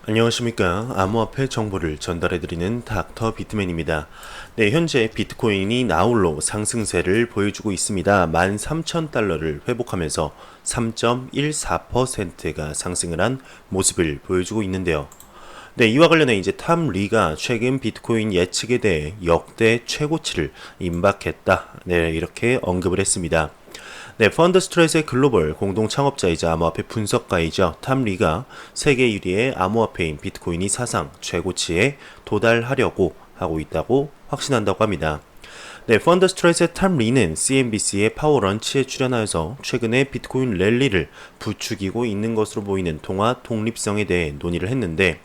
안녕하십니까. 암호화폐 정보를 전달해드리는 닥터 비트맨입니다. 네, 현재 비트코인이 나홀로 상승세를 보여주고 있습니다. 13,000달러를 회복하면서 3.14%가 상승을 한 모습을 보여주고 있는데요. 네, 이와 관련해 이제 탐 리가 최근 비트코인 예측에 대해 역대 최고치를 임박했다. 네, 이렇게 언급을 했습니다. 네, 펀드 스트레스의 글로벌 공동 창업자이자 암호화폐 분석가이죠. 탐 리가 세계 1위의 암호화폐인 비트코인이 사상 최고치에 도달하려고 하고 있다고 확신한다고 합니다. 네, 펀드 스트레스의 탐 리는 CNBC의 파워런치에 출연하여서 최근에 비트코인 랠리를 부추기고 있는 것으로 보이는 통화 독립성에 대해 논의를 했는데,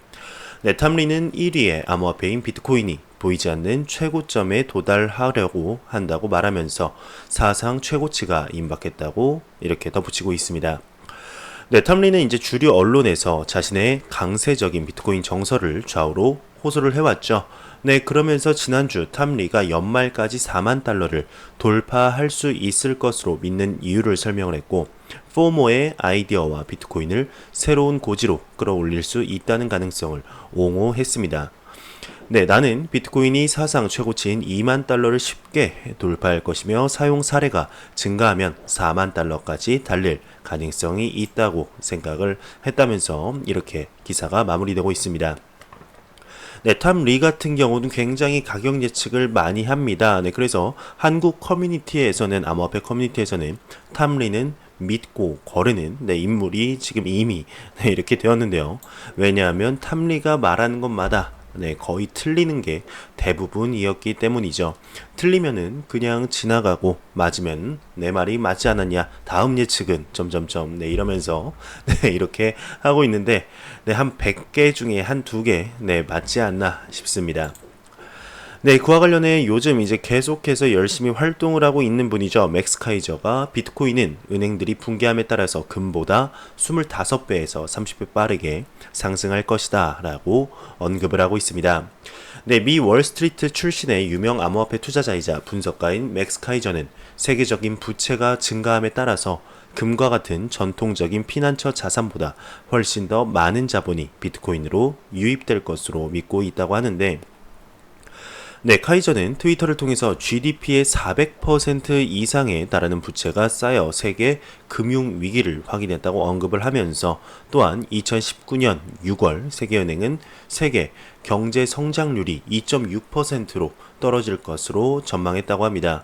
네, 탐리는 1위의 암호화폐인 비트코인이 보이지 않는 최고점에 도달하려고 한다고 말하면서 사상 최고치가 임박했다고 이렇게 덧붙이고 있습니다. 네, 탐리는 이제 주류 언론에서 자신의 강세적인 비트코인 정설을 좌우로 호소를 해왔죠. 네, 그러면서 지난주 탐리가 연말까지 4만 달러를 돌파할 수 있을 것으로 믿는 이유를 설명을 했고, 포모의 아이디어와 비트코인을 새로운 고지로 끌어올릴 수 있다는 가능성을 옹호했습니다. 네, 나는 비트코인이 사상 최고치인 2만 달러를 쉽게 돌파할 것이며 사용 사례가 증가하면 4만 달러까지 달릴 가능성이 있다고 생각을 했다면서 이렇게 기사가 마무리되고 있습니다. 네, 탐 리 같은 경우는 굉장히 가격 예측을 많이 합니다. 네, 그래서 한국 커뮤니티에서는, 암호화폐 커뮤니티에서는 탐 리는 믿고 거르는 인물이 지금 이미 이렇게 되었는데요. 왜냐하면 탐리가 말하는 것마다 거의 틀리는 게 대부분이었기 때문이죠. 틀리면은 그냥 지나가고 맞으면 내 말이 맞지 않았냐, 다음 예측은 점점점 이러면서 이렇게 하고 있는데, 한 100개 중에 한 2개 맞지 않나 싶습니다. 네, 그와 관련해 요즘 이제 계속해서 열심히 활동을 하고 있는 분이죠. 맥스 카이저가 비트코인은 은행들이 붕괴함에 따라서 금보다 25배에서 30배 빠르게 상승할 것이다 라고 언급을 하고 있습니다. 네, 미 월스트리트 출신의 유명 암호화폐 투자자이자 분석가인 맥스 카이저는 세계적인 부채가 증가함에 따라서 금과 같은 전통적인 피난처 자산보다 훨씬 더 많은 자본이 비트코인으로 유입될 것으로 믿고 있다고 하는데, 네, 카이저는 트위터를 통해서 GDP의 400% 이상에 달하는 부채가 쌓여 세계 금융 위기를 확인했다고 언급을 하면서, 또한 2019년 6월 세계은행은 세계 경제 성장률이 2.6%로 떨어질 것으로 전망했다고 합니다.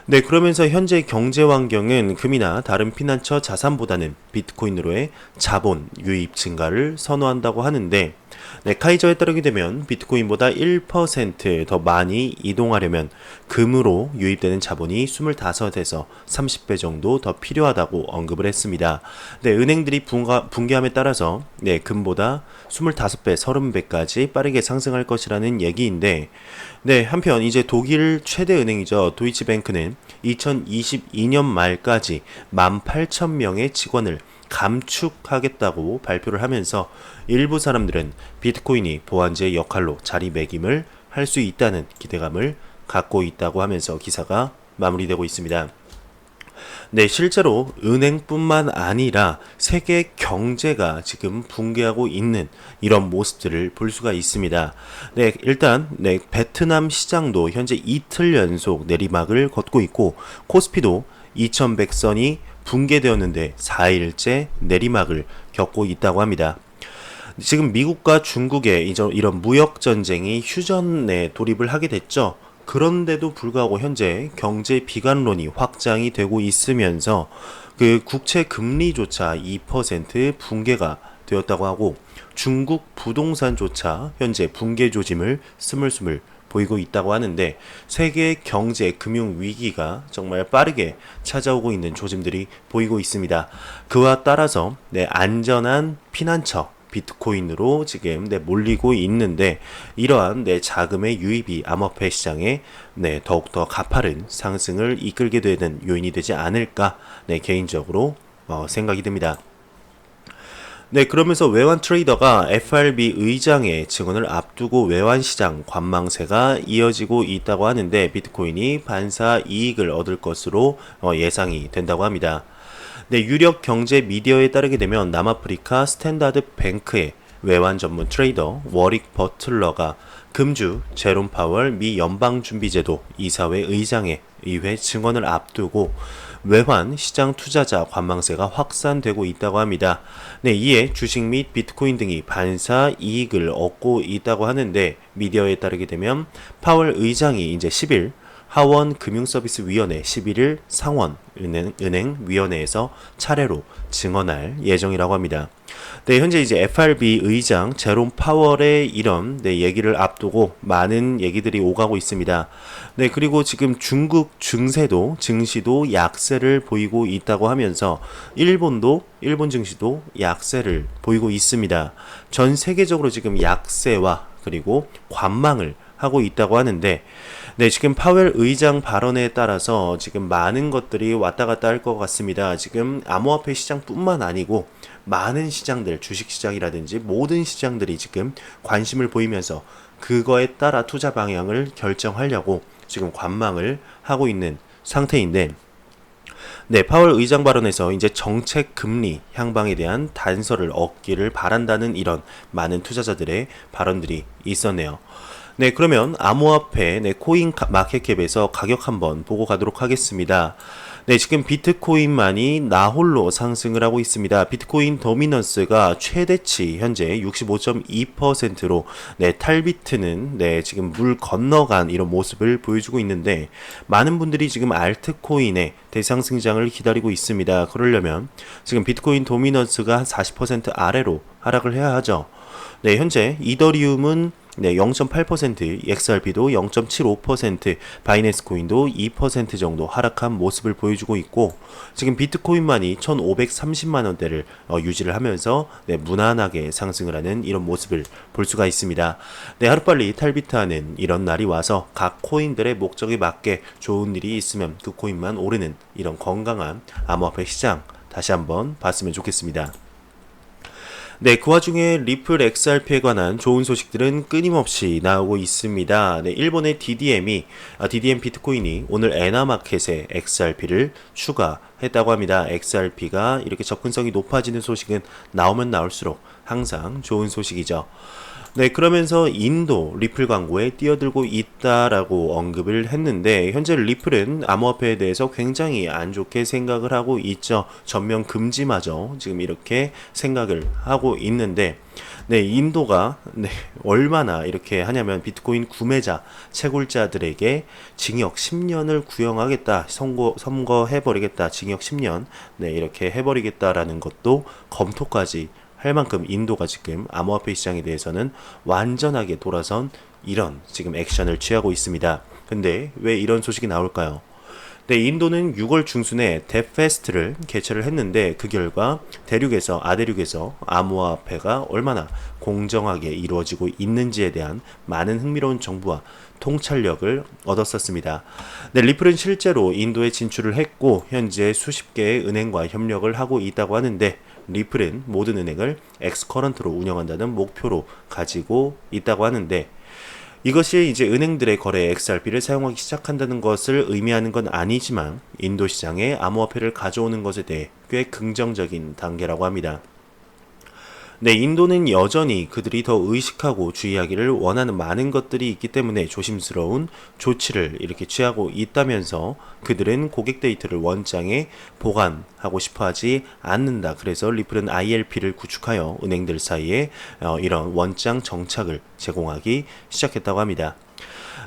네, 그러면서 현재 경제 환경은 금이나 다른 피난처 자산보다는 비트코인으로의 자본 유입 증가를 선호한다고 하는데, 네, 카이저에 따르게 되면 비트코인보다 1%더 많이 이동하려면 금으로 유입되는 자본이 25에서 30배 정도 더 필요하다고 언급을 했습니다. 네, 은행들이 붕괴함에 따라서 금보다 25배, 30배까지 빠르게 상승할 것이라는 얘기인데, 네, 한편 이제 독일 최대 은행이죠. 도이치뱅크는 2022년 말까지 18,000명의 직원을 감축하겠다고 발표를 하면서 일부 사람들은 비트코인이 보안제의 역할로 자리매김을 할 수 있다는 기대감을 갖고 있다고 하면서 기사가 마무리되고 있습니다. 네, 실제로 은행뿐만 아니라 세계 경제가 지금 붕괴하고 있는 이런 모습들을 볼 수가 있습니다. 네, 일단 베트남 시장도 현재 이틀 연속 내리막을 걷고 있고, 코스피도 2100선이 붕괴되었는데 4일째 내리막을 겪고 있다고 합니다. 지금 미국과 중국의 이런 무역 전쟁이 휴전에 돌입을 하게 됐죠. 그런데도 불구하고 현재 경제 비관론이 확장이 되고 있으면서 그 국채 금리조차 2% 붕괴가 되었다고 하고, 중국 부동산조차 현재 붕괴 조짐을 스물스물 보이고 있다고 하는데, 세계 경제 금융 위기가 정말 빠르게 찾아오고 있는 조짐들이 보이고 있습니다. 그와 따라서 안전한 피난처 비트코인으로 지금 몰리고 있는데, 이러한 자금의 유입이 암호화폐 시장에 더욱더 가파른 상승을 이끌게 되는 요인이 되지 않을까 개인적으로 생각이 듭니다. 네, 그러면서 외환 트레이더가 FRB 의장의 증언을 앞두고 외환 시장 관망세가 이어지고 있다고 하는데, 비트코인이 반사 이익을 얻을 것으로 예상이 된다고 합니다. 네, 유력 경제 미디어에 따르게 되면 남아프리카 스탠다드 뱅크의 외환 전문 트레이더 워릭 버틀러가 금주 제롬 파월 미 연방준비제도 이사회 의장의 의회 증언을 앞두고 외환 시장 투자자 관망세가 확산되고 있다고 합니다. 네, 이에 주식 및 비트코인 등이 반사 이익을 얻고 있다고 하는데, 미디어에 따르게 되면 파월 의장이 이제 10일 하원 금융서비스위원회 11일 상원 은행위원회에서 차례로 증언할 예정이라고 합니다. 네, 현재 이제 FRB 의장 제롬 파월의 이런 얘기를 앞두고 많은 얘기들이 오가고 있습니다. 네, 그리고 지금 중국 증시도 약세를 보이고 있다고 하면서 일본 증시도 약세를 보이고 있습니다. 전 세계적으로 지금 약세와 그리고 관망을 하고 있다고 하는데, 네, 지금 파웰 의장 발언에 따라서 지금 많은 것들이 왔다 갔다 할 것 같습니다. 지금 암호화폐 시장뿐만 아니고 많은 시장들, 주식시장이라든지 모든 시장들이 지금 관심을 보이면서 그거에 따라 투자 방향을 결정하려고 지금 관망을 하고 있는 상태인데, 네, 파월 의장 발언에서 이제 정책 금리 향방에 대한 단서를 얻기를 바란다는 이런 많은 투자자들의 발언들이 있었네요. 네, 그러면 암호화폐 코인 마켓캡에서 가격 한번 보고 가도록 하겠습니다. 네, 지금 비트코인만이 나홀로 상승을 하고 있습니다. 비트코인 도미넌스가 최대치 현재 65.2%로 탈비트는 지금 물 건너간 이런 모습을 보여주고 있는데, 많은 분들이 지금 알트코인의 대상승장을 기다리고 있습니다. 그러려면 지금 비트코인 도미넌스가 한 40% 아래로 하락을 해야 하죠. 네, 현재 이더리움은 0.8%, XRP도 0.75%, 바이낸스 코인도 2% 정도 하락한 모습을 보여주고 있고, 지금 비트코인만이 1,530만 원대를 유지를 하면서 무난하게 상승을 하는 이런 모습을 볼 수가 있습니다. 네, 하루빨리 탈비트하는 이런 날이 와서 각 코인들의 목적에 맞게 좋은 일이 있으면 그 코인만 오르는 이런 건강한 암호화폐 시장 다시 한번 봤으면 좋겠습니다. 네, 그 와중에 리플 XRP에 관한 좋은 소식들은 끊임없이 나오고 있습니다. 네, 일본의 DDM 비트코인이 오늘 에나마켓에 XRP를 추가했다고 합니다. XRP가 이렇게 접근성이 높아지는 소식은 나오면 나올수록 항상 좋은 소식이죠. 네, 그러면서 인도 리플 광고에 뛰어들고 있다라고 언급을 했는데, 현재 리플은 암호화폐에 대해서 굉장히 안 좋게 생각을 하고 있죠. 전면 금지마저 지금 이렇게 생각을 하고 있는데, 네, 인도가 얼마나 이렇게 하냐면 비트코인 구매자, 채굴자들에게 징역 10년을 구형하겠다, 선고해버리겠다, 징역 10년, 이렇게 해버리겠다라는 것도 검토까지 할 만큼 인도가 지금 암호화폐 시장에 대해서는 완전하게 돌아선 이런 지금 액션을 취하고 있습니다. 근데 왜 이런 소식이 나올까요? 네, 인도는 6월 중순에 뎁페스트를 개최를 했는데, 그 결과 아대륙에서 암호화폐가 얼마나 공정하게 이루어지고 있는지에 대한 많은 흥미로운 정보와 통찰력을 얻었었습니다. 네, 리플은 실제로 인도에 진출을 했고 현재 수십 개의 은행과 협력을 하고 있다고 하는데, 리플은 모든 은행을 엑스커런트로 운영한다는 목표로 가지고 있다고 하는데, 이것이 이제 은행들의 거래에 XRP를 사용하기 시작한다는 것을 의미하는 건 아니지만 인도 시장에 암호화폐를 가져오는 것에 대해 꽤 긍정적인 단계라고 합니다. 네, 인도는 여전히 그들이 더 의식하고 주의하기를 원하는 많은 것들이 있기 때문에 조심스러운 조치를 이렇게 취하고 있다면서, 그들은 고객 데이터를 원장에 보관하고 싶어 하지 않는다. 그래서 리플은 ILP를 구축하여 은행들 사이에 이런 원장 정착을 제공하기 시작했다고 합니다.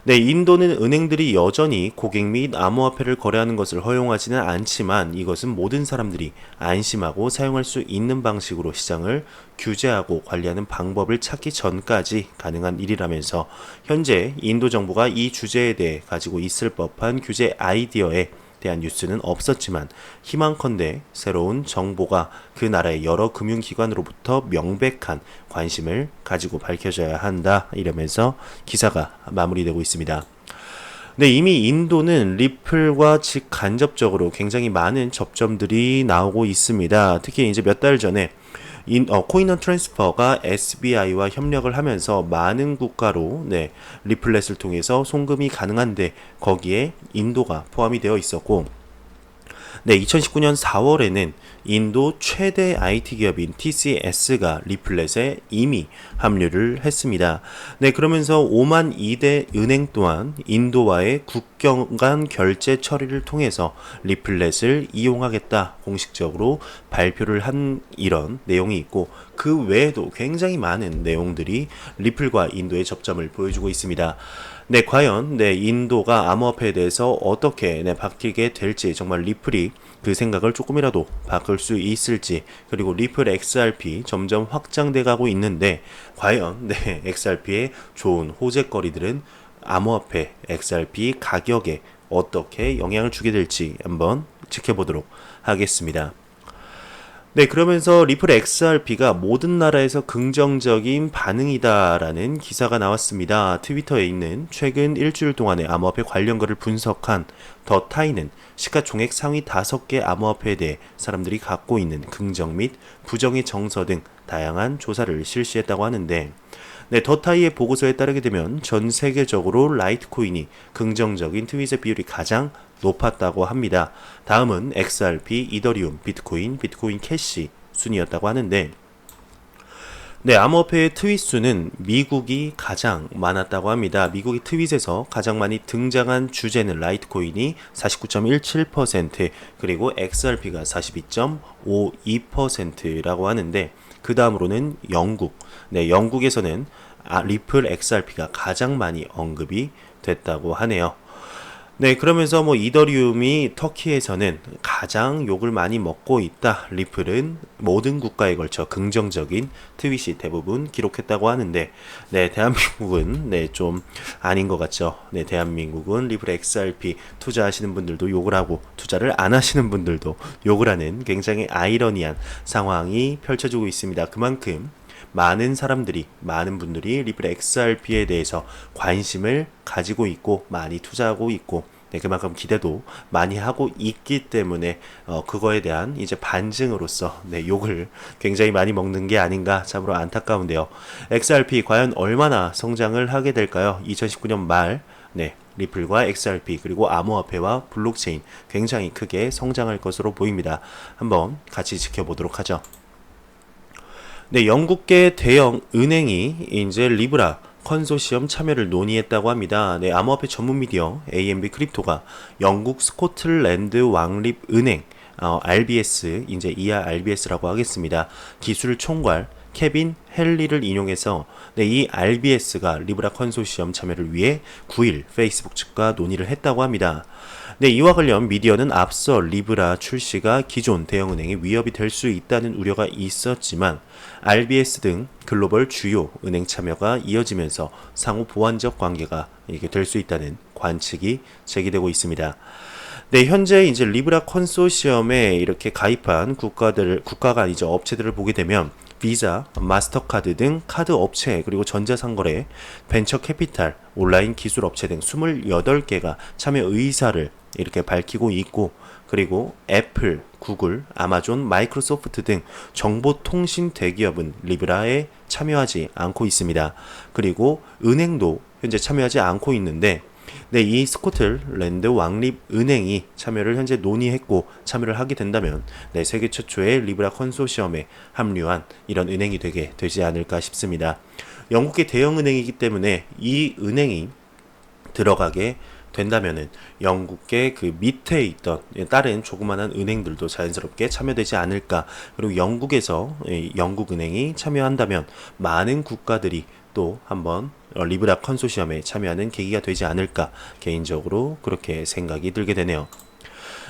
네, 인도는 은행들이 여전히 고객 및 암호화폐를 거래하는 것을 허용하지는 않지만, 이것은 모든 사람들이 안심하고 사용할 수 있는 방식으로 시장을 규제하고 관리하는 방법을 찾기 전까지 가능한 일이라면서, 현재 인도 정부가 이 주제에 대해 가지고 있을 법한 규제 아이디어에 대한 뉴스는 없었지만, 희망컨대 새로운 정보가 그 나라의 여러 금융기관으로부터 명백한 관심을 가지고 밝혀져야 한다, 이러면서 기사가 마무리되고 있습니다. 네, 이미 인도는 리플과 직간접적으로 굉장히 많은 접점들이 나오고 있습니다. 특히 이제 몇 달 전에 코인원 트랜스퍼가 SBI와 협력을 하면서 많은 국가로 리플렛을 통해서 송금이 가능한데, 거기에 인도가 포함이 되어 있었고, 네, 2019년 4월에는 인도 최대 IT 기업인 TCS가 리플렛에 이미 합류를 했습니다. 네, 그러면서 오만 2대 은행 또한 인도와의 국경 간 결제 처리를 통해서 리플렛을 이용하겠다 공식적으로 발표를 한 이런 내용이 있고, 그 외에도 굉장히 많은 내용들이 리플과 인도의 접점을 보여주고 있습니다. 네, 과연 인도가 암호화폐에 대해서 어떻게 바뀌게 될지, 정말 리플이 그 생각을 조금이라도 바꿀 수 있을지, 그리고 리플 XRP 점점 확장돼 가고 있는데 과연 XRP의 좋은 호재거리들은 암호화폐 XRP 가격에 어떻게 영향을 주게 될지 한번 지켜보도록 하겠습니다. 네, 그러면서 리플 XRP가 모든 나라에서 긍정적인 반응이다라는 기사가 나왔습니다. 트위터에 있는 최근 일주일 동안의 암호화폐 관련 거를 분석한 더 타이는 시가총액 상위 5개 암호화폐에 대해 사람들이 갖고 있는 긍정 및 부정의 정서 등 다양한 조사를 실시했다고 하는데, 네, 더타이의 보고서에 따르게 되면 전 세계적으로 라이트코인이 긍정적인 트윗의 비율이 가장 높았다고 합니다. 다음은 XRP, 이더리움, 비트코인, 비트코인 캐시 순이었다고 하는데, 네, 암호화폐의 트윗 수는 미국이 가장 많았다고 합니다. 미국의 트윗에서 가장 많이 등장한 주제는 라이트코인이 49.17%, 그리고 XRP가 42.52%라고 하는데, 그 다음으로는 영국. 네, 영국에서는 리플 XRP가 가장 많이 언급이 됐다고 하네요. 네, 그러면서 이더리움이 터키에서는 가장 욕을 많이 먹고 있다. 리플은 모든 국가에 걸쳐 긍정적인 트윗이 대부분 기록했다고 하는데, 네, 대한민국은 좀 아닌 것 같죠. 네, 대한민국은 리플 XRP 투자하시는 분들도 욕을 하고 투자를 안 하시는 분들도 욕을 하는 굉장히 아이러니한 상황이 펼쳐지고 있습니다. 그만큼 많은 분들이 리플 XRP에 대해서 관심을 가지고 있고 많이 투자하고 있고, 네, 그만큼 기대도 많이 하고 있기 때문에 그거에 대한 이제 반증으로서 욕을 굉장히 많이 먹는 게 아닌가, 참으로 안타까운데요. XRP 과연 얼마나 성장을 하게 될까요? 2019년 말 리플과 XRP 그리고 암호화폐와 블록체인 굉장히 크게 성장할 것으로 보입니다. 한번 같이 지켜보도록 하죠. 네, 영국계 대형 은행이 이제 리브라 컨소시엄 참여를 논의했다고 합니다. 네, 암호화폐 전문 미디어 AMB 크립토가 영국 스코틀랜드 왕립 은행 RBS, 이제 이하 RBS라고 하겠습니다. 기술 총괄 케빈 헨리를 인용해서 이 RBS가 리브라 컨소시엄 참여를 위해 9일 페이스북 측과 논의를 했다고 합니다. 네, 이와 관련 미디어는 앞서 리브라 출시가 기존 대형은행에 위협이 될 수 있다는 우려가 있었지만 RBS 등 글로벌 주요 은행 참여가 이어지면서 상호 보완적 관계가 이게 될 수 있다는 관측이 제기되고 있습니다. 네, 현재 이제 리브라 컨소시엄에 이렇게 가입한 국가가 아니죠, 업체들을 보게 되면 비자, 마스터카드 등 카드 업체, 그리고 전자상거래, 벤처 캐피탈, 온라인 기술 업체 등 28개가 참여 의사를 이렇게 밝히고 있고, 그리고 애플, 구글, 아마존, 마이크로소프트 등 정보통신 대기업은 리브라에 참여하지 않고 있습니다. 그리고 은행도 현재 참여하지 않고 있는데, 네, 이 스코틀랜드 왕립 은행이 참여를 현재 논의했고 참여를 하게 된다면 세계 최초의 리브라 컨소시엄에 합류한 이런 은행이 되지 않을까 싶습니다. 영국의 대형 은행이기 때문에 이 은행이 들어가게 된다면은 영국의 그 밑에 있던 다른 조그만한 은행들도 자연스럽게 참여되지 않을까. 그리고 영국에서 영국은행이 참여한다면 많은 국가들이 또 한번 리브라 컨소시엄에 참여하는 계기가 되지 않을까, 개인적으로 그렇게 생각이 들게 되네요.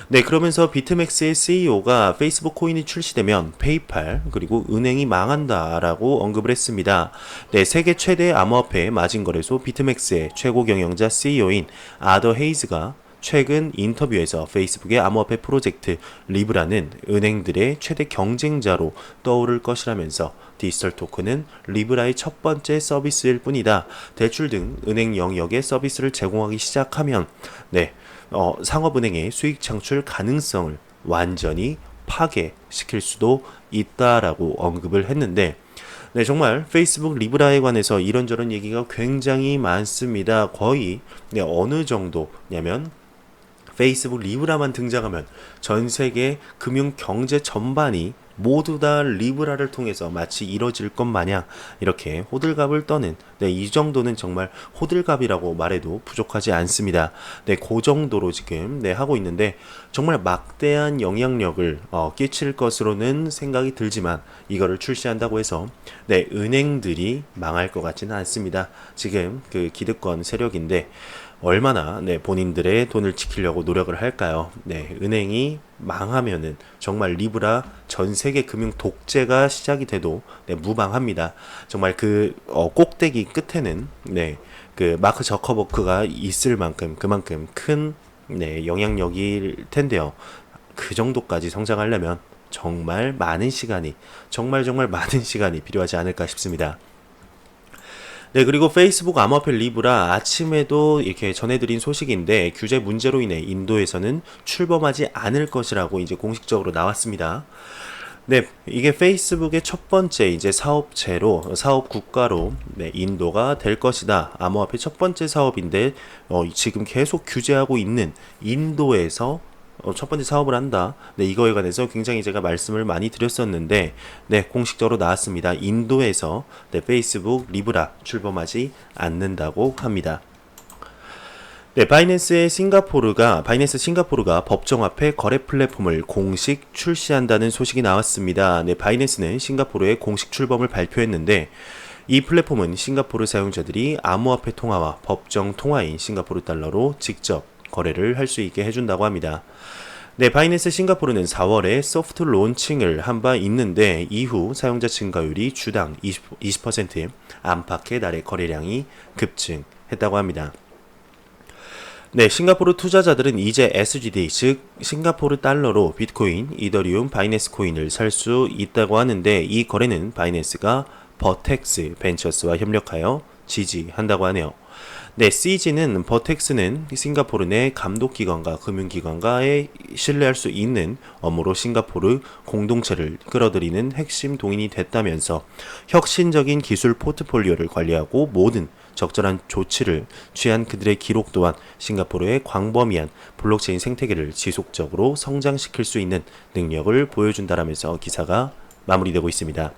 네, 그러면서 비트맥스의 CEO가 페이스북 코인이 출시되면 페이팔 그리고 은행이 망한다라고 언급을 했습니다. 네, 세계 최대 암호화폐 마진거래소 비트맥스의 최고 경영자 CEO인 아더 헤이즈가 최근 인터뷰에서 페이스북의 암호화폐 프로젝트 리브라는 은행들의 최대 경쟁자로 떠오를 것이라면서 디지털 토큰은 리브라의 첫 번째 서비스일 뿐이다. 대출 등 은행 영역의 서비스를 제공하기 시작하면 상업은행의 수익 창출 가능성을 완전히 파괴시킬 수도 있다라고 언급을 했는데, 네, 정말 페이스북 리브라에 관해서 이런저런 얘기가 굉장히 많습니다. 거의 어느 정도냐면 페이스북 리브라만 등장하면 전 세계 금융 경제 전반이 모두 다 리브라를 통해서 마치 이뤄질 것 마냥 이렇게 호들갑을 떠는 이 정도는 정말 호들갑이라고 말해도 부족하지 않습니다. 그 정도로 지금 하고 있는데 정말 막대한 영향력을 끼칠 것으로는 생각이 들지만 이거를 출시한다고 해서 은행들이 망할 것 같지는 않습니다. 지금 그 기득권 세력인데 얼마나 본인들의 돈을 지키려고 노력을 할까요? 은행이 망하면은 정말 리브라 전 세계 금융 독재가 시작이 돼도 무방합니다. 정말 그 꼭대기 끝에는 그 마크 저커버그가 있을 만큼 그만큼 큰 영향력일 텐데요. 그 정도까지 성장하려면 정말 많은 시간이 정말 많은 시간이 필요하지 않을까 싶습니다. 그리고 페이스북 암호화폐 리브라 아침에도 이렇게 전해드린 소식인데 규제 문제로 인해 인도에서는 출범하지 않을 것이라고 이제 공식적으로 나왔습니다. 이게 페이스북의 첫 번째 이제 사업체로 사업 국가로 인도가 될 것이다. 암호화폐 첫 번째 사업인데 지금 계속 규제하고 있는 인도에서 첫 번째 사업을 한다. 이거에 관해서 굉장히 제가 말씀을 많이 드렸었는데, 공식적으로 나왔습니다. 인도에서 페이스북 리브라 출범하지 않는다고 합니다. 바이낸스 싱가포르가 법정화폐 거래 플랫폼을 공식 출시한다는 소식이 나왔습니다. 바이낸스는 싱가포르의 공식 출범을 발표했는데, 이 플랫폼은 싱가포르 사용자들이 암호화폐 통화와 법정 통화인 싱가포르 달러로 직접 거래를 할 수 있게 해준다고 합니다. 바이낸스 싱가포르는 4월에 소프트 론칭을 한 바 있는데 이후 사용자 증가율이 주당 20% 안팎의 날의 거래량이 급증했다고 합니다. 싱가포르 투자자들은 이제 SGD, 즉 싱가포르 달러로 비트코인, 이더리움, 바이낸스 코인을 살 수 있다고 하는데 이 거래는 바이낸스가 버텍스 벤처스와 협력하여 지지한다고 하네요. CG는 버텍스는 싱가포르 내 감독기관과 금융기관과의 신뢰할 수 있는 업무로 싱가포르 공동체를 끌어들이는 핵심 동인이 됐다면서 혁신적인 기술 포트폴리오를 관리하고 모든 적절한 조치를 취한 그들의 기록 또한 싱가포르의 광범위한 블록체인 생태계를 지속적으로 성장시킬 수 있는 능력을 보여준다라면서 기사가 마무리되고 있습니다.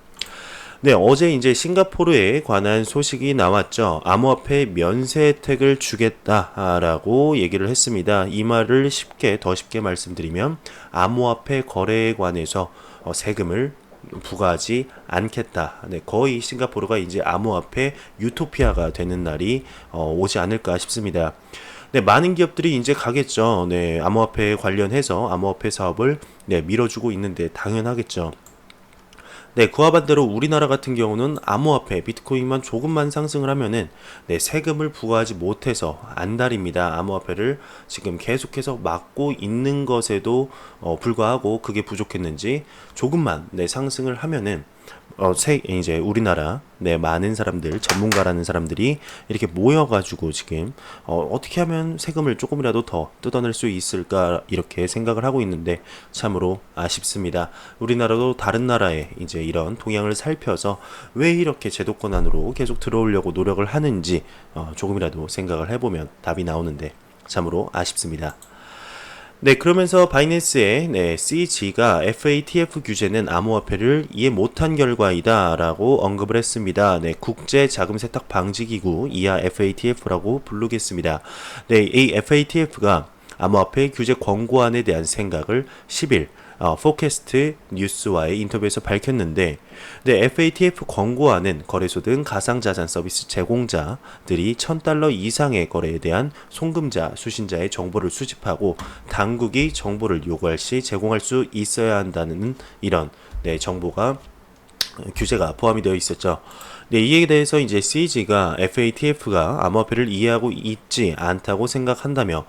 어제 이제 싱가포르에 관한 소식이 나왔죠. 암호화폐 면세 혜택을 주겠다라고 얘기를 했습니다. 이 말을 더 쉽게 말씀드리면 암호화폐 거래에 관해서 세금을 부과하지 않겠다. 거의 싱가포르가 이제 암호화폐 유토피아가 되는 날이 오지 않을까 싶습니다. 많은 기업들이 이제 가겠죠. 암호화폐 관련해서 암호화폐 사업을 밀어주고 있는데 당연하겠죠. 그와 반대로 우리나라 같은 경우는 암호화폐, 비트코인만 조금만 상승을 하면은 세금을 부과하지 못해서 안달입니다. 암호화폐를 지금 계속해서 막고 있는 것에도 불구하고 그게 부족했는지 조금만 상승을 하면은 이제 우리나라 많은 사람들, 전문가라는 사람들이 이렇게 모여가지고 지금 어떻게 하면 세금을 조금이라도 더 뜯어낼 수 있을까 이렇게 생각을 하고 있는데 참으로 아쉽습니다. 우리나라도 다른 나라의 이제 이런 동향을 살펴서 왜 이렇게 제도권 안으로 계속 들어오려고 노력을 하는지 조금이라도 생각을 해보면 답이 나오는데 참으로 아쉽습니다. 그러면서 바이낸스의 CG가 FATF 규제는 암호화폐를 이해 못한 결과이다 라고 언급을 했습니다. 국제 자금 세탁 방지 기구 이하 FATF라고 부르겠습니다. 이 FATF가 암호화폐 규제 권고안에 대한 생각을 10일 포캐스트 뉴스와의 인터뷰에서 밝혔는데 FATF 권고안은 거래소 등 가상자산 서비스 제공자들이 $1,000 이상의 거래에 대한 송금자, 수신자의 정보를 수집하고 당국이 정보를 요구할 시 제공할 수 있어야 한다는 이런 정보가 규제가 포함이 되어 있었죠. 이에 대해서 이제 CG가 FATF가 암호화폐를 이해하고 있지 않다고 생각한다며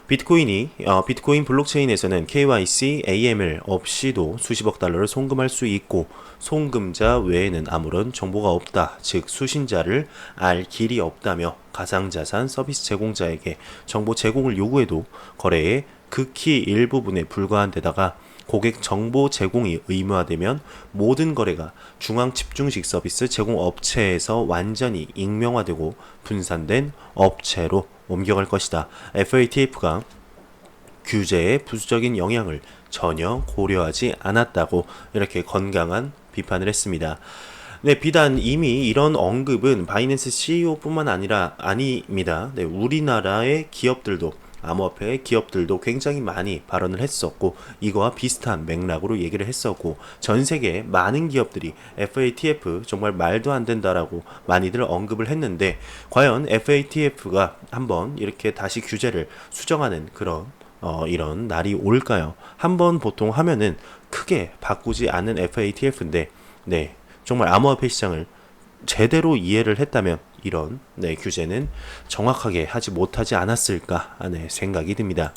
비트코인 블록체인에서는 KYC, AML 없이도 수십억 달러를 송금할 수 있고 송금자 외에는 아무런 정보가 없다. 즉 수신자를 알 길이 없다며 가상자산 서비스 제공자에게 정보 제공을 요구해도 거래의 극히 일부분에 불과한 데다가 고객 정보 제공이 의무화되면 모든 거래가 중앙 집중식 서비스 제공 업체에서 완전히 익명화되고 분산된 업체로 옮겨갈 것이다. FATF가 규제의 부수적인 영향을 전혀 고려하지 않았다고 이렇게 건강한 비판을 했습니다. 네, 비단 이미 이런 언급은 바이낸스 CEO뿐만 아닙니다. 네, 우리나라의 기업들도 암호화폐 기업들도 굉장히 많이 발언을 했었고 이거와 비슷한 맥락으로 얘기를 했었고 전 세계 많은 기업들이 FATF 정말 말도 안 된다라고 많이들 언급을 했는데 과연 FATF가 한번 이렇게 다시 규제를 수정하는 그런 이런 날이 올까요? 한번 보통 하면은 크게 바꾸지 않는 FATF인데 네, 정말 암호화폐 시장을 제대로 이해를 했다면 이런 규제는 정확하게 하지 못하지 않았을까 하는 생각이 듭니다.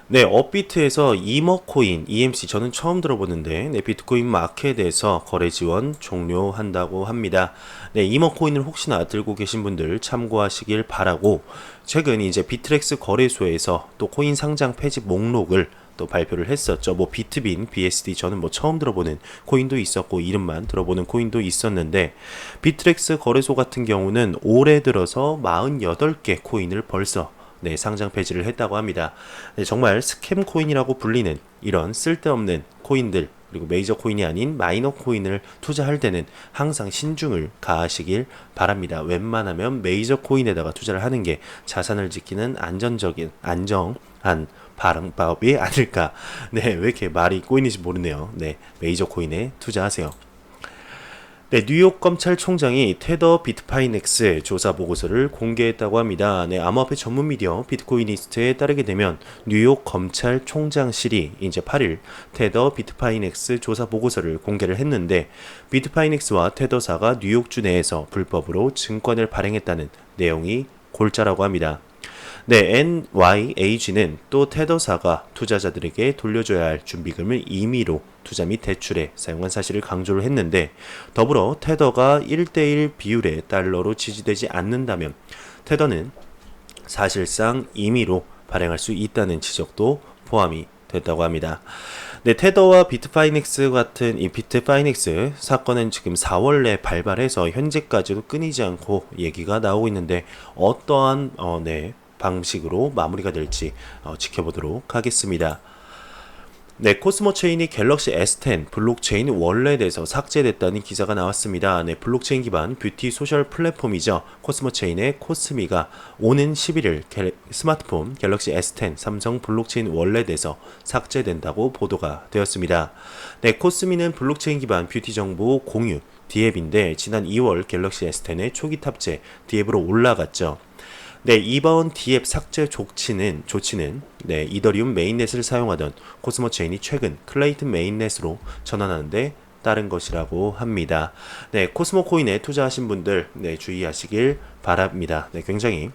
네, 업비트에서 이머코인, EMC 저는 처음 들어보는데 비트코인 마켓에서 거래 지원 종료한다고 합니다. 네, 이머코인을 혹시나 들고 계신 분들 참고하시길 바라고 최근 이제 비트렉스 거래소에서 또 코인 상장 폐지 목록을 또 발표를 했었죠. 뭐 비트빈, BSD 저는 뭐 처음 들어보는 코인도 있었고 이름만 들어보는 코인도 있었는데 비트렉스 거래소 같은 경우는 올해 들어서 48개 코인을 벌써 상장 폐지를 했다고 합니다. 네, 정말 스캠 코인이라고 불리는 이런 쓸데없는 코인들 그리고 메이저 코인이 아닌 마이너 코인을 투자할 때는 항상 신중을 가하시길 바랍니다. 웬만하면 메이저 코인에다가 투자를 하는 게 자산을 지키는 안정한 방법이 아닐까. 네, 왜 이렇게 말이 꼬이는지 모르네요. 네, 메이저 코인에 투자하세요. 네, 뉴욕 검찰총장이 테더 비트파이넥스 조사 보고서를 공개했다고 합니다. 네, 암호화폐 전문 미디어 비트코이니스트에 따르게 되면 뉴욕 검찰총장실이 이제 8일 테더 비트파이넥스 조사 보고서를 공개를 했는데 비트파이넥스와 테더사가 뉴욕주 내에서 불법으로 증권을 발행했다는 내용이 골자라고 합니다. 네, NYAG는 또 테더사가 투자자들에게 돌려줘야 할 준비금을 임의로 투자 및 대출에 사용한 사실을 강조를 했는데 더불어 테더가 1대1 비율의 달러로 지지되지 않는다면 테더는 사실상 임의로 발행할 수 있다는 지적도 포함이 됐다고 합니다. 네, 테더와 비트파이넥스 같은 이 비트파이넥스 사건은 지금 4월 내 발발해서 현재까지도 끊이지 않고 얘기가 나오고 있는데 어떠한 방식으로 마무리가 될지 지켜보도록 하겠습니다. 네, 코스모 체인이 갤럭시 S10 블록체인 월렛에서 삭제됐다는 기사가 나왔습니다. 네, 블록체인 기반 뷰티 소셜 플랫폼이죠. 코스모 체인의 코스미가 오는 11일 스마트폰 갤럭시 S10 삼성 블록체인 월렛에서 삭제된다고 보도가 되었습니다. 네, 코스미는 블록체인 기반 뷰티 정보 공유 D앱인데 지난 2월 갤럭시 S10의 초기 탑재 D앱으로 올라갔죠. 네, 이번 D앱 삭제 조치는 이더리움 메인넷을 사용하던 코스모 체인이 최근 클레이튼 메인넷으로 전환하는데 따른 것이라고 합니다. 네, 코스모 코인에 투자하신 분들 주의하시길 바랍니다. 네, 굉장히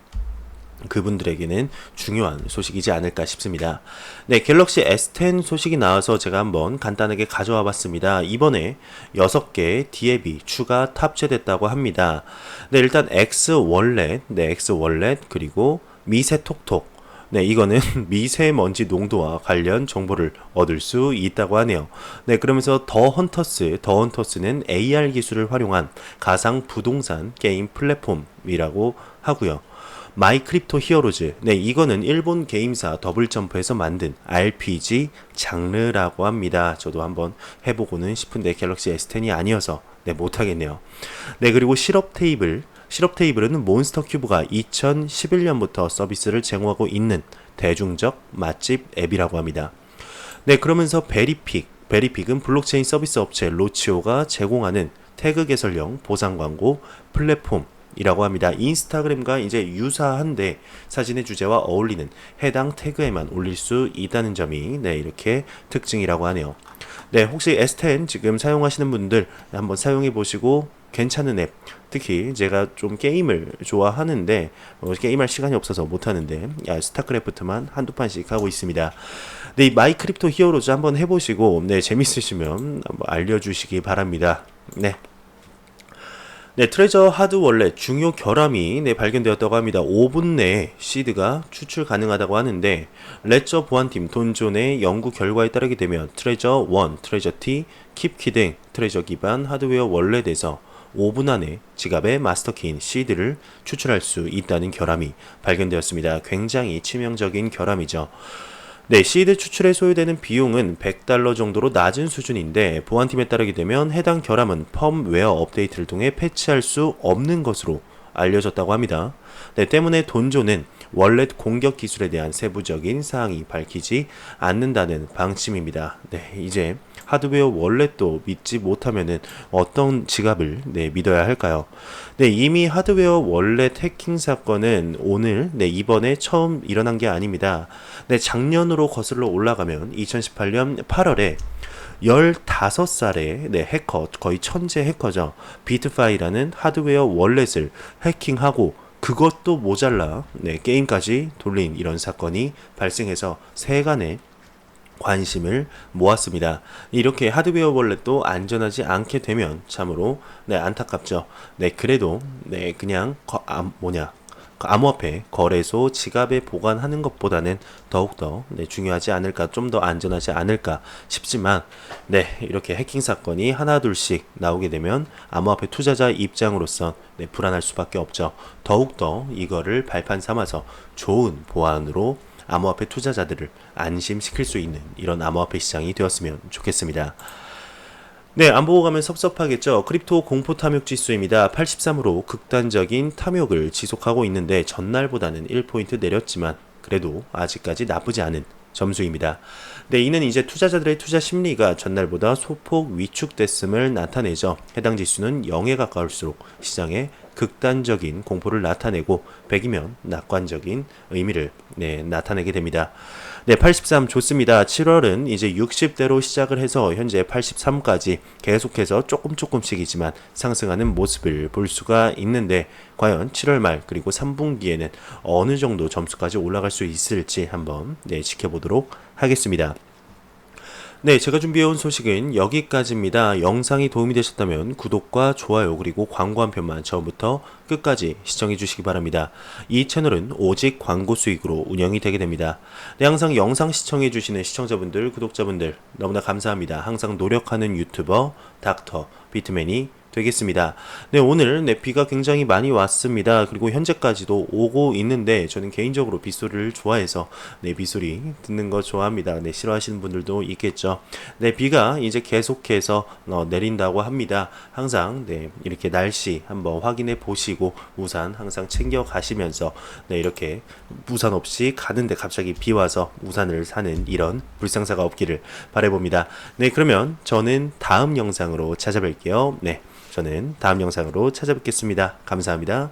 그분들에게는 중요한 소식이지 않을까 싶습니다. 네, 갤럭시 S10 소식이 나와서 제가 한번 간단하게 가져와 봤습니다. 이번에 6개의 D앱이 추가 탑재됐다고 합니다. 네, 일단 X월렛, X월렛 그리고 미세톡톡. 네, 이거는 미세먼지 농도와 관련 정보를 얻을 수 있다고 하네요. 네, 그러면서 더 헌터스는 AR 기술을 활용한 가상 부동산 게임 플랫폼이라고 하고요. 마이 크립토 히어로즈. 네, 이거는 일본 게임사 더블점프에서 만든 RPG 장르라고 합니다. 저도 한번 해보고는 싶은데 갤럭시 S10이 아니어서 못하겠네요. 네, 그리고 시럽 테이블은 몬스터 큐브가 2011년부터 서비스를 제공하고 있는 대중적 맛집 앱이라고 합니다. 네, 그러면서 베리픽은 블록체인 서비스 업체 로치오가 제공하는 태그 개설형 보상 광고 플랫폼 이라고 합니다. 인스타그램과 이제 유사한데 사진의 주제와 어울리는 해당 태그에만 올릴 수 있다는 점이 이렇게 특징이라고 하네요. 네, 혹시 S10 지금 사용하시는 분들 한번 사용해 보시고 괜찮은 앱, 특히 제가 좀 게임을 좋아하는데 게임할 시간이 없어서 못하는데 스타크래프트만 한두 판씩 하고 있습니다. 네, 이 마이 크립토 히어로즈 한번 해보시고 재밌으시면 한번 알려주시기 바랍니다. 네, 트레저 하드 월렛 중요 결함이 발견되었다고 합니다. 5분 내에 시드가 추출 가능하다고 하는데 레저 보안팀 돈존의 연구 결과에 따르게 되면 트레저 1, 트레저 T, 킵키 등 트레저 기반 하드웨어 월렛에서 5분 안에 지갑의 마스터키인 시드를 추출할 수 있다는 결함이 발견되었습니다. 굉장히 치명적인 결함이죠. 네, 시드 추출에 소요되는 비용은 $100 정도로 낮은 수준인데 보안팀에 따르게 되면 해당 결함은 펌웨어 업데이트를 통해 패치할 수 없는 것으로 알려졌다고 합니다. 네, 때문에 돈조는 월렛 공격 기술에 대한 세부적인 사항이 밝히지 않는다는 방침입니다. 네, 이제 하드웨어 월렛도 믿지 못하면은 어떤 지갑을 믿어야 할까요? 네, 이미 하드웨어 월렛 해킹 사건은 오늘 이번에 처음 일어난 게 아닙니다. 네, 작년으로 거슬러 올라가면 2018년 8월에 15살의 해커, 거의 천재 해커죠. 비트파이라는 하드웨어 월렛을 해킹하고 그것도 모자라 게임까지 돌린 이런 사건이 발생해서 세간의 관심을 모았습니다. 이렇게 하드웨어 월렛도 안전하지 않게 되면 참으로 안타깝죠. 그래도 그냥 암호화폐 거래소 지갑에 보관하는 것보다는 더욱더 중요하지 않을까, 좀 더 안전하지 않을까 싶지만 이렇게 해킹 사건이 하나둘씩 나오게 되면 암호화폐 투자자 입장으로선 불안할 수밖에 없죠. 더욱더 이거를 발판 삼아서 좋은 보안으로 암호화폐 투자자들을 안심시킬 수 있는 이런 암호화폐 시장이 되었으면 좋겠습니다. 네, 안 보고 가면 섭섭하겠죠. 크립토 공포 탐욕 지수입니다. 83으로 극단적인 탐욕을 지속하고 있는데 전날보다는 1포인트 내렸지만 그래도 아직까지 나쁘지 않은 점수입니다. 네, 이는 이제 투자자들의 투자 심리가 전날보다 소폭 위축됐음을 나타내죠. 해당 지수는 0에 가까울수록 시장에 극단적인 공포를 나타내고 100이면 낙관적인 의미를 나타내게 됩니다. 네, 83 좋습니다. 7월은 이제 60대로 시작을 해서 현재 83까지 계속해서 조금씩이지만 상승하는 모습을 볼 수가 있는데 과연 7월 말 그리고 3분기에는 어느 정도 점수까지 올라갈 수 있을지 한번 지켜보도록 하겠습니다. 네, 제가 준비해온 소식은 여기까지입니다. 영상이 도움이 되셨다면 구독과 좋아요 그리고 광고 한 편만 처음부터 끝까지 시청해 주시기 바랍니다. 이 채널은 오직 광고 수익으로 운영이 되게 됩니다. 네, 항상 영상 시청해 주시는 시청자분들, 구독자분들 너무나 감사합니다. 항상 노력하는 유튜버 닥터 비트맨이 되겠습니다. 네, 오늘 비가 굉장히 많이 왔습니다. 그리고 현재까지도 오고 있는데 저는 개인적으로 빗소리를 좋아해서 빗소리 듣는 거 좋아합니다. 싫어하시는 분들도 있겠죠. 비가 이제 계속해서 내린다고 합니다. 항상 이렇게 날씨 한번 확인해 보시고 우산 항상 챙겨 가시면서 이렇게 우산 없이 가는데 갑자기 비 와서 우산을 사는 이런 불상사가 없기를 바라봅니다. 네, 그러면 저는 다음 영상으로 찾아뵐게요. 저는 다음 영상으로 찾아뵙겠습니다. 감사합니다.